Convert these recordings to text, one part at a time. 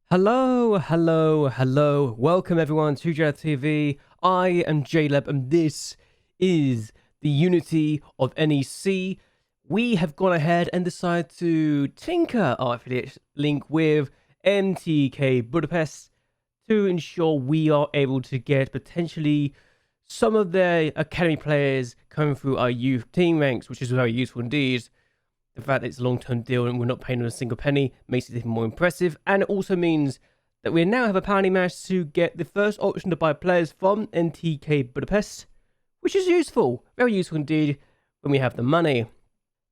Hello, hello, hello. Welcome everyone to JLABTV. I am JLAB and this is the Unity of NEC. We have gone ahead and decided to tinker our affiliate link with MTK Budapest to ensure we are able to get potentially some of their academy players coming through our youth team ranks, which is very useful indeed. The fact that it's a long-term deal and we're not paying them a single penny makes it even more impressive, and it also means that we now have apparently managed to get the first option to buy players from MTK Budapest, which is useful, very useful indeed when we have the money.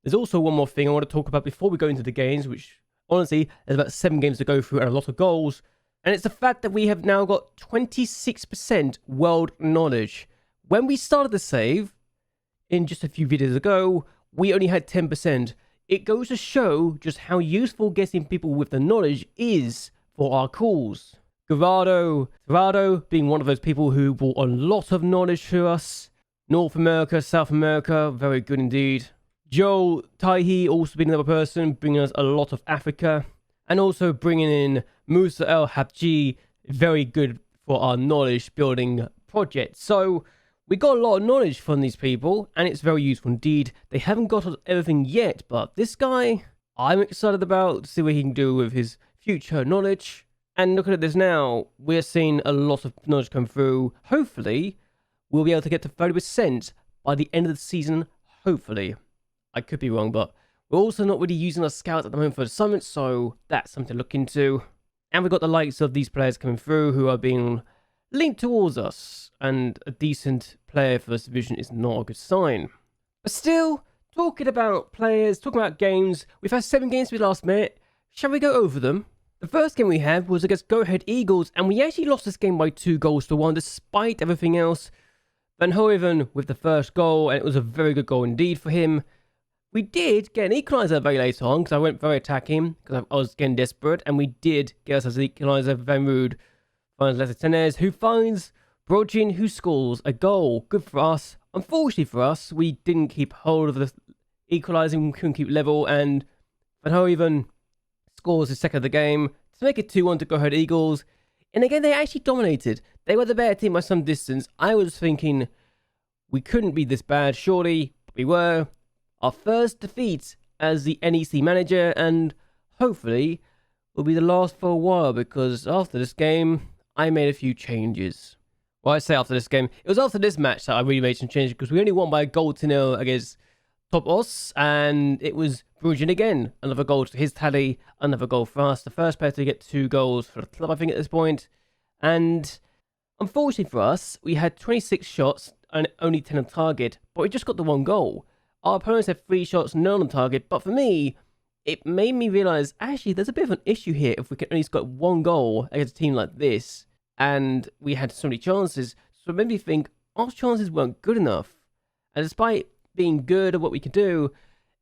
There's also one more thing I want to talk about before we go into the games, which honestly, there's about 7 games to go through and a lot of goals, and it's the fact that we have now got 26% world knowledge. When we started the save, in just a few videos ago, we only had 10%. It goes to show just how useful getting people with the knowledge is for our calls. Gerardo being one of those people who brought a lot of knowledge to us. North America, South America, very good indeed. Joel Taihi also being another person, bringing us a lot of Africa. And also bringing in Musa El Habji, very good for our knowledge building project. So we got a lot of knowledge from these people, and it's very useful indeed. They haven't got us everything yet, but this guy, I'm excited about to see what he can do with his future knowledge. And looking at this now, we're seeing a lot of knowledge come through. Hopefully, we'll be able to get to 30% by the end of the season. Hopefully. I could be wrong, but we're also not really using our scouts at the moment for the summit, so that's something to look into. And we've got the likes of these players coming through who are being linked towards us, and a decent player for First Division is not a good sign. But still, talking about players, talking about games, we've had 7 games we last met. Shall we go over them? The first game we had was against Go Ahead Eagles, and we actually lost this game by 2-1 despite everything else. Van Hoeven with the first goal, and it was a very good goal indeed for him. We did get an equaliser very late on, because I went very attacking, because I was getting desperate, and we did get us an equaliser. Van Ruud finds Lesetenes, who finds Brogin, who scores a goal. Good for us. Unfortunately for us, we didn't keep hold of the equalising, we couldn't keep level, and Van Hoeven scores his second of the game to make it 2-1 to Go Ahead Eagles. And again, they actually dominated. They were the better team by some distance. I was thinking we couldn't be this bad, surely, but we were. Our first defeat as the NEC manager, and hopefully will be the last for a while, because after this game, I made a few changes. Well, I say after this game, it was after this match that I really made some changes, because we only won by a goal to nil against Top Os, and it was Bruggen again. Another goal to his tally, another goal for us. The first player to get 2 goals for the club, I think, at this point. And unfortunately for us, we had 26 shots and only 10 on target, but we just got the 1 goal. Our opponents had 3 shots, none on target, but for me, it made me realise, actually, there's a bit of an issue here if we can only score 1 goal against a team like this, and we had so many chances. So it made me think, our chances weren't good enough. And despite being good at what we could do,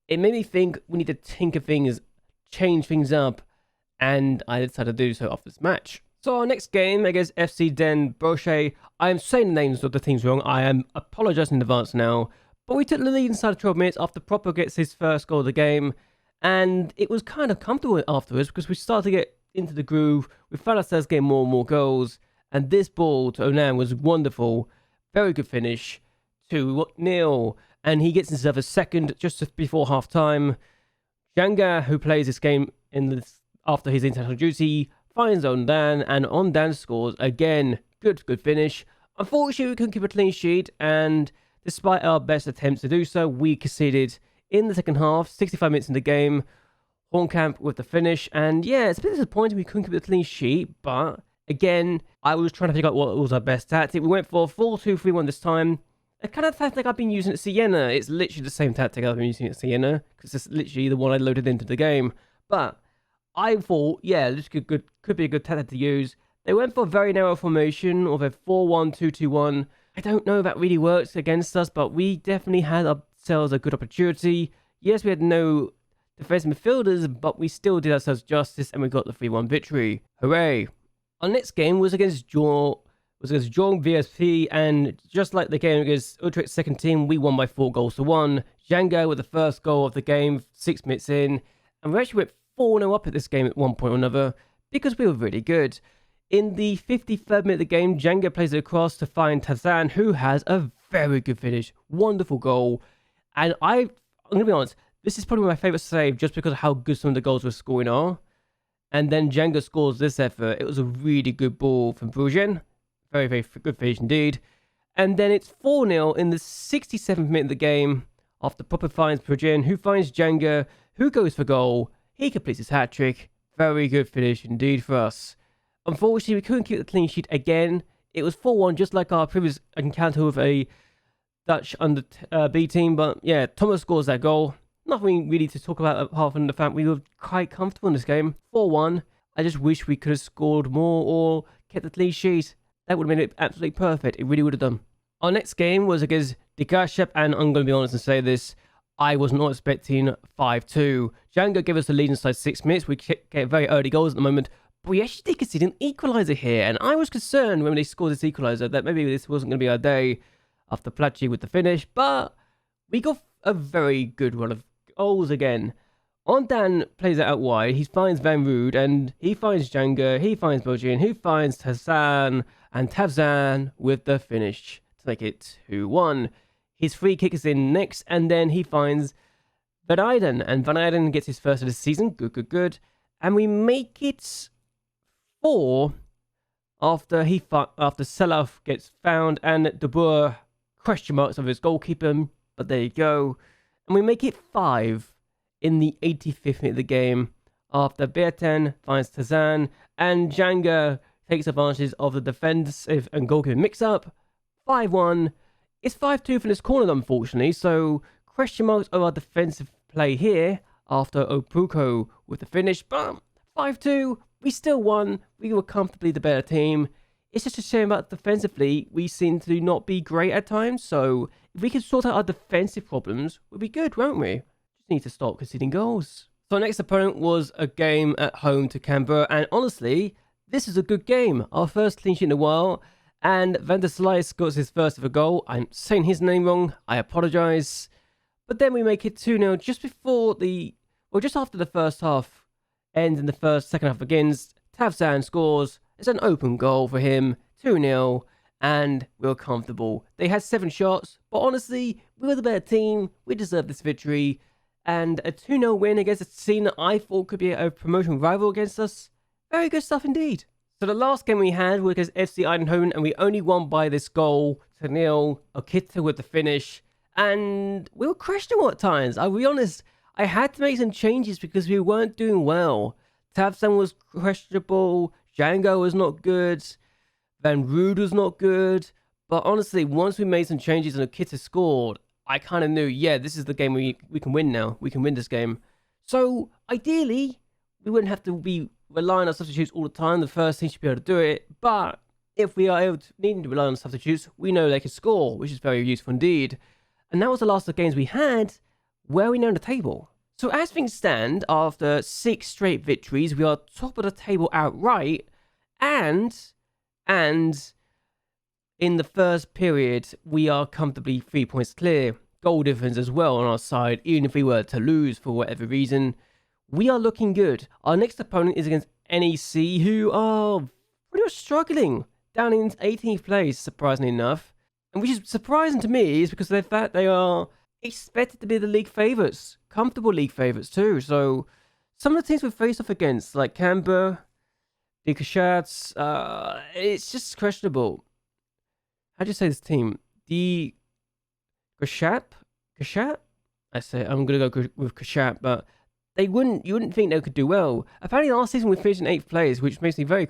it made me think we need to tinker things, change things up, and I decided to do so after this match. So our next game against FC Den Bosch, I am saying the names of the teams wrong, I am apologising in advance now, but we took the lead inside of 12 minutes after Proper gets his first goal of the game, and it was kind of comfortable afterwards because we started to get into the groove. We found ourselves getting more and more goals, and this ball to Onan was wonderful. Very good finish, 2-0, and he gets himself a second just before half time. Janga, who plays this game after his international duty, finds Ondan, and Ondan scores again. Good finish. Unfortunately, we couldn't keep a clean sheet, and despite our best attempts to do so, we conceded in the second half, 65 minutes in the game. Hornkamp with the finish, and yeah, it's a bit disappointing we couldn't keep a clean sheet, but again, I was trying to figure out what was our best tactic. We went for 4-2-3-1 this time. A kind of tactic I've been using at Siena. It's literally the same tactic I've been using at Siena, because it's literally the one I loaded into the game. But I thought, yeah, this could be a good tactic to use. They went for a very narrow formation of a 4-1-2-2-1. I don't know if that really works against us, but we definitely had ourselves a good opportunity. Yes, we had no defensive midfielders, but we still did ourselves justice, and we got the 3-1 victory. Hooray! Our next game was against Jong VSP, and just like the game against Utrecht's second team, we won by 4-1. Django with the first goal of the game, 6 minutes in, and we actually went 4-0 up at this game at one point or another. because we were really good. In the 53rd minute of the game, Jenga plays it across to find Tazan, who has a very good finish. Wonderful goal. And I'm going to be honest, this is probably my favourite save just because of how good some of the goals we're scoring are. And then Jenga scores this effort. It was a really good ball from Brujan. Very, very good finish indeed. And then it's 4-0 in the 67th minute of the game after Popper finds Brujan, who finds Jenga, who goes for goal. He completes his hat-trick. Very good finish indeed for us. Unfortunately, we couldn't keep the clean sheet again. It was 4-1, just like our previous encounter with a Dutch under B team. But yeah, Thomas scores that goal. Nothing really to talk about apart from the fact we were quite comfortable in this game. 4-1. I just wish we could have scored more or kept the clean sheet. That would have made it absolutely perfect. It really would have done. Our next game was against Dikashep, and I'm going to be honest and say this. I was not expecting 5-2. Django gave us the lead inside 6 minutes. We get very early goals at the moment. But we actually did concede an equaliser here. And I was concerned when they scored this equaliser that maybe this wasn't going to be our day after Plachi with the finish. But we got a very good run of goals again. Ondan plays it out wide. He finds Van Rood and he finds Django. He finds Bojan. Who finds Tazan. And Tazan with the finish to make it 2-1. His free kick is in next, and then he finds Van Eyden, and Van Eyden gets his first of the season. Good. And we make it 4 after Selaf gets found, and De Boer question marks of his goalkeeper, but there you go. And we make it 5 in the 85th minute of the game after Berten finds Tazan, and Djanga takes advantage of the defensive and goalkeeper mix-up. 5-1. It's 5-2 from this corner, unfortunately, so question marks over our defensive play here after Opuko with the finish, but 5-2, we still won. We were comfortably the better team. It's just a shame about defensively, we seem to not be great at times, so if we could sort out our defensive problems, we'd be good, won't we? Just need to stop conceding goals. So our next opponent was a game at home to Canberra, and honestly, this is a good game. Our first clean sheet in a while. And Van der Sly scores his first ever goal. I'm saying his name wrong. I apologise. But then we make it 2-0 just before just after the first half ends and the second half begins. Tavzan scores. It's an open goal for him. 2-0. And we were comfortable. They had 7 shots. But honestly, we were the better team. We deserved this victory. And a 2-0 win against a team that I thought could be a promotion rival against us. Very good stuff indeed. So the last game we had was against FC Eindhoven, and we only won by this goal to nil. Okita with the finish, and we were questionable at times. I'll be honest, I had to make some changes because we weren't doing well. Tavsan was questionable, Django was not good, Van Rood was not good. But honestly, once we made some changes and Okita scored, I kind of knew, yeah, this is the game we can win now. We can win this game. So ideally, we wouldn't have to be relying on substitutes all the time. The first team should be able to do it. But if we are able to needing to rely on substitutes, we know they can score, which is very useful indeed. And that was the last of the games we had. Where are we now in the table? So as things stand, after 6 straight victories, we are top of the table outright. And in the first period, we are comfortably 3 points clear. Goal difference as well on our side, even if we were to lose for whatever reason. We are looking good. Our next opponent is against NEC, who are pretty much struggling. Down in 18th place, surprisingly enough. And which is surprising to me is because of the fact they are expected to be the league favourites. Comfortable league favourites too. So some of the teams we've faced off against, like Canberra, the Kashats, it's just questionable. How do you say this team? The Kashat? I say I'm gonna go with Kashat, but you wouldn't think they could do well. Apparently last season we finished in 8th place, which makes me very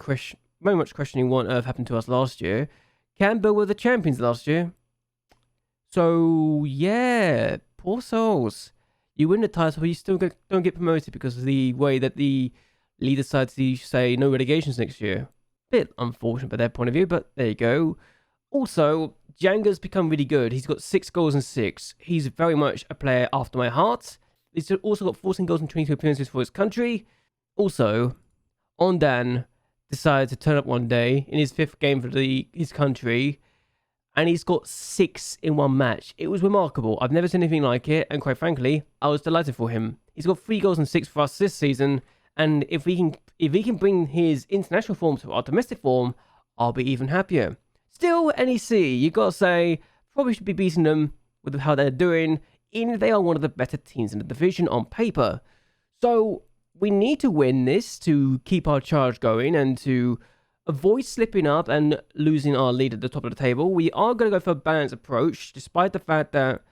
much questioning what on earth happened to us last year. Canberra were the champions last year. So yeah, poor souls. You win the title, but you still don't get promoted because of the way that the league decides to say no relegations next year. Bit unfortunate by their point of view, but there you go. Also, Django's become really good. He's got 6 goals and 6. He's very much a player after my heart. He's also got 14 goals and 22 appearances for his country. Also, Ondan decided to turn up one day in his 5th game for his country, and he's got 6 in one match. It was remarkable. I've never seen anything like it, and quite frankly, I was delighted for him. He's got 3 goals and 6 for us this season, and if if he can bring his international form to our domestic form, I'll be even happier. Still, NEC, you gotta say, probably should be beating them with how they're doing, even if they are one of the better teams in the division on paper. So we need to win this to keep our charge going and to avoid slipping up and losing our lead at the top of the table. We are going to go for a balanced approach, despite the fact that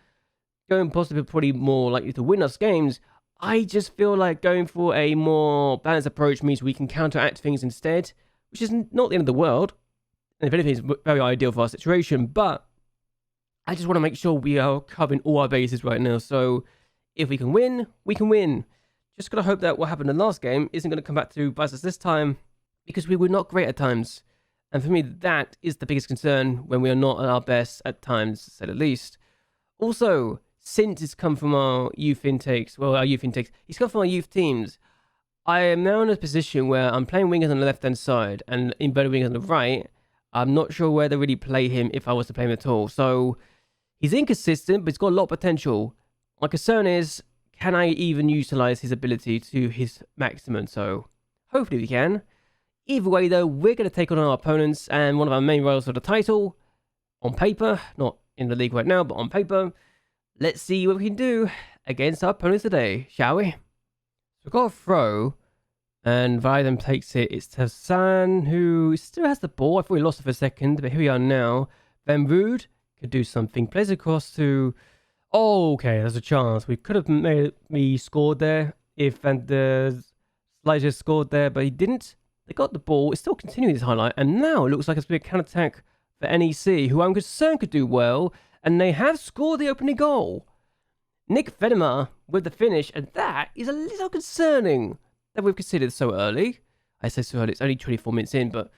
going positive is probably more likely to win us games. I just feel like going for a more balanced approach means we can counteract things instead, which is not the end of the world. And if anything, it's very ideal for our situation. But I just want to make sure we are covering all our bases right now. So if we can win, we can win. Just got to hope that what happened in the last game isn't going to come back to bite us this time, because we were not great at times. And for me, that is the biggest concern when we are not at our best at times, to say the least. Also, since it's come from our youth intakes, it's come from our youth teams, I am now in a position where I'm playing wingers on the left-hand side and inverted wingers on the right. I'm not sure where to really play him if I was to play him at all. So he's inconsistent, but he's got a lot of potential. My concern is, can I even utilize his ability to his maximum? So hopefully we can. Either way, though, we're going to take on our opponents and one of our main rivals for the title on paper. Not in the league right now, but on paper. Let's see what we can do against our opponents today, shall we? So we've got a throw, and Vidam takes it. It's Tafsan, who still has the ball. I thought we lost it for a second, but here we are now. Van Rood could do something. Plays across to... Oh, okay, there's a chance. We could have made me scored there if Van der Slijger scored there, but he didn't. They got the ball. It's still continuing this highlight, and now it looks like it's been a counter-attack for NEC, who I'm concerned could do well, and they have scored the opening goal. Nick Venema with the finish, and that is a little concerning that we've considered so early. I say so early, it's only 24 minutes in, but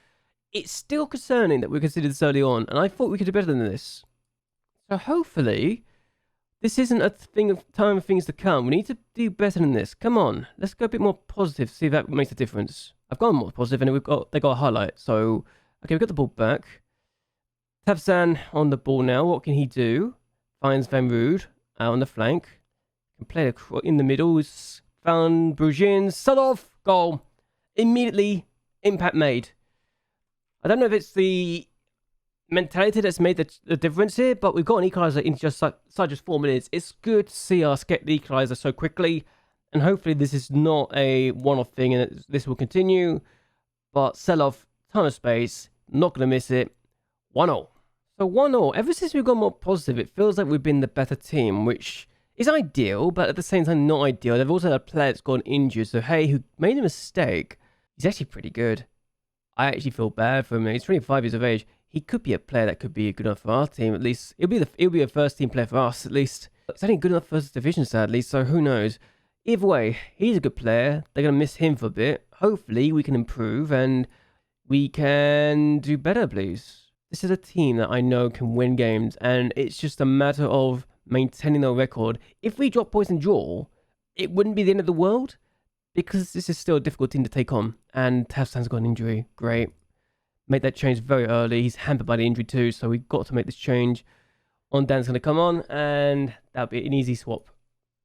it's still concerning that we considered this early on, and I thought we could do better than this. So hopefully, this isn't a thing of time of things to come. We need to do better than this. Come on, let's go a bit more positive, see if that makes a difference. I've gone more positive, and they got a highlight. So, okay, we've got the ball back. Tafsan on the ball now. What can he do? Finds Van Rood out on the flank. Can play it in the middle. Found Brugin. Sudolf. Goal. Immediately. Impact made. I don't know if it's the mentality that's made the difference here, but we've got an equaliser in just 4 minutes. It's good to see us get the equaliser so quickly. And hopefully this is not a one-off thing and this will continue. But sell off. Ton of space. Not going to miss it. 1-0. So 1-0, ever since we've got more positive, it feels like we've been the better team, which is ideal, but at the same time not ideal. They've also had a player that's gone injured, so hey, who made a mistake, he's actually pretty good. I actually feel bad for him. He's 25 years of age. He could be a player that could be good enough for our team, at least. It'll be a first team player for us, at least. It's only good enough for First Division, sadly, so who knows. Either way, he's a good player. They're going to miss him for a bit. Hopefully, we can improve and we can do better, please. This is a team that I know can win games, and it's just a matter of maintaining their record. If we drop points and draw, it wouldn't be the end of the world, because this is still a difficult team to take on. And Tafsan's got an injury. Great. Made that change very early. He's hampered by the injury too, so we've got to make this change. Dan's going to come on, and that'll be an easy swap.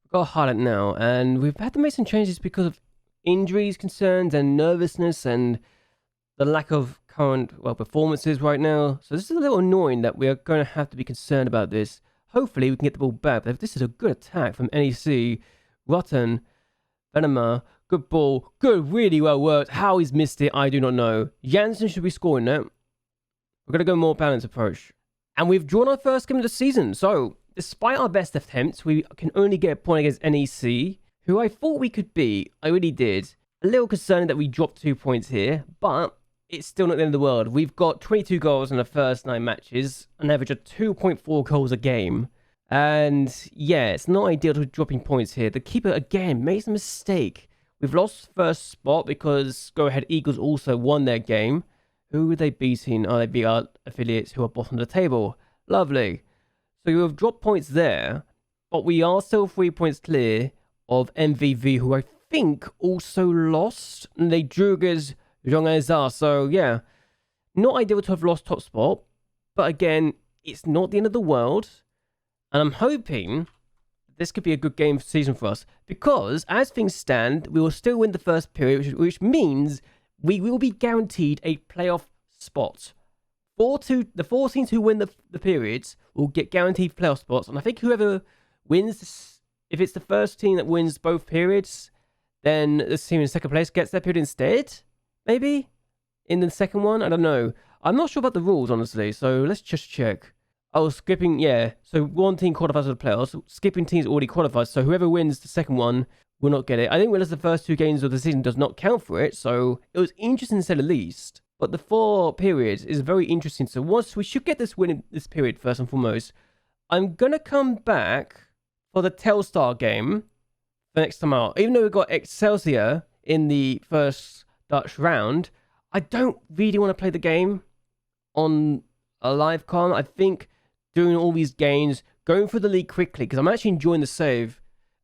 We've got a highlight now, and we've had to make some changes because of injuries, concerns, and nervousness, and the lack of current performances right now. So this is a little annoying that we are going to have to be concerned about this. Hopefully we can get the ball back. But if this is a good attack from NEC, Rotten, Venema, good ball, good, really well worked. How he's missed it, I do not know. Janssen should be scoring that. We're going to go more balanced approach. And we've drawn our first game of the season. So despite our best attempts, we can only get a point against NEC, who I thought we could beat. I really did. A little concerning that we dropped 2 points here, but it's still not the end of the world. We've got 22 goals in the first 9 matches, an average of 2.4 goals a game. And yeah, it's not ideal to be dropping points here. The keeper, again, makes a mistake. We've lost first spot because Go Ahead Eagles also won their game. Who were they beating? Oh, they beat our affiliates who are bottom of the table. Lovely. So we've dropped points there, but we are still 3 points clear of MVV, who I think also lost. And they drew against Zhongazar. So yeah, not ideal to have lost top spot, but again, it's not the end of the world. And I'm hoping this could be a good game season for us. Because, as things stand, we will still win the first period, which means we will be guaranteed a playoff spot. The 4 teams who win the periods will get guaranteed playoff spots. And I think whoever wins, if it's the first team that wins both periods, then this team in second place gets their period instead? Maybe? In the second one? I don't know. I'm not sure about the rules, honestly. So let's just check. Oh, skipping, yeah. So one team qualifies for the playoffs. Skipping teams already qualified. So whoever wins the second one will not get it. I didn't realize the first 2 games of the season does not count for it. So it was interesting to say the least. But the 4 periods is very interesting. So once we should get this win in this period first and foremost. I'm going to come back for the Telstar game for next time out. Even though we got Excelsior in the first Dutch round, I don't really want to play the game on a live con. I think doing all these games, going through the league quickly, because I'm actually enjoying the save,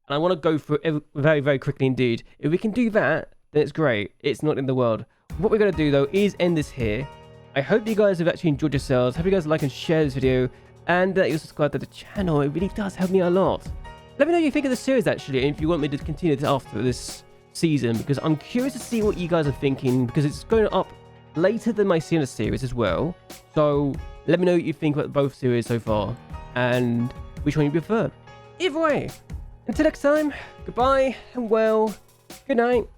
and I want to go through it very, very quickly indeed. If we can do that, then it's great. It's not in the world. What we're going to do, though, is end this here. I hope you guys have actually enjoyed yourselves. Hope you guys like and share this video, and that you subscribe to the channel. It really does help me a lot. Let me know what you think of the series, actually, and if you want me to continue this after this season, because I'm curious to see what you guys are thinking, because it's going up later than my Sienna series as well. So let me know what you think about both series so far, and which one you prefer. Either way, until next time, goodbye, and well, good night.